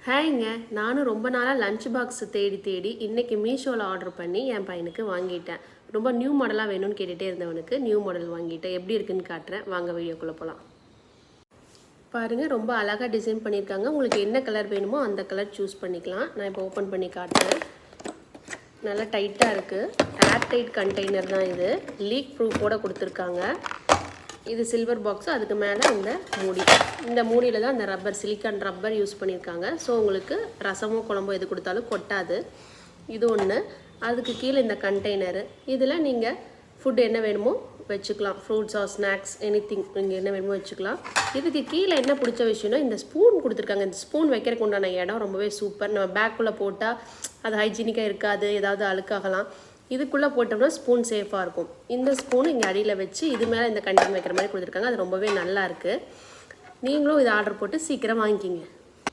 ஹாய்ங்க, நானும் ரொம்ப நாளாக லஞ்ச் பாக்ஸ் தேடி இன்றைக்கி மீஷோவில் ஆர்டர் பண்ணி என் பையனுக்கு வாங்கிட்டேன். ரொம்ப நியூ மாடலாக வேணும்னு கேட்டுகிட்டே இருந்தவனுக்கு நியூ மாடல் வாங்கிட்டேன். எப்படி இருக்குன்னு காட்டுறேன், வாங்க வீடியோக்குள்ளே போகலாம். பாருங்கள், ரொம்ப அழகாக டிசைன் பண்ணியிருக்காங்க. உங்களுக்கு என்ன கலர் வேணுமோ அந்த கலர் சூஸ் பண்ணிக்கலாம். நான் இப்போ ஓப்பன் பண்ணி காட்டுறேன். நல்லா டைட்டாக இருக்குது. ஏர் டைட் கண்டெய்னர் தான் இது. லீக் ப்ரூஃபோடு கொடுத்துருக்காங்க. இது சில்வர் பாக்ஸு, அதுக்கு மேலே இந்த மூடியில் தான் அந்த ரப்பர், சிலிக்கான் ரப்பர் யூஸ் பண்ணியிருக்காங்க. ஸோ உங்களுக்கு ரசமோ குழம்போ எது கொடுத்தாலும் கொட்டாது. இது ஒன்று. அதுக்கு கீழே இந்த கண்டெய்னரு, இதில் நீங்கள் ஃபுட் என்ன வேணுமோ வச்சுக்கலாம். ஃப்ரூட்ஸ் ஆர் ஸ்நாக்ஸ் எனிதிங் நீங்கள் என்ன வேணுமோ வச்சுக்கலாம். இதுக்கு கீழே என்ன பிடிச்ச விஷயம்னா இந்த ஸ்பூன் கொடுத்துருக்காங்க. இந்த ஸ்பூன் வைக்கிறதுக்கு உண்டான இடம் ரொம்பவே சூப்பர். நம்ம பேக்குள்ளே போட்டால் அது ஹைஜீனிக்காக இருக்காது, ஏதாவது அழுக்காகலாம். இதுக்குள்ளே போட்டோம்னா ஸ்பூன் சேஃபாக இருக்கும். இந்த ஸ்பூன் இங்கே அடியில் வச்சு இது மேலே இந்த கண்டெய்னர் வைக்கிற மாதிரி கொடுத்துருக்காங்க. அது ரொம்பவே நல்லா இருக்குது. நீங்களும் இதை ஆர்டர் போட்டு சீக்கிரம் வாங்கிக்கிங்க.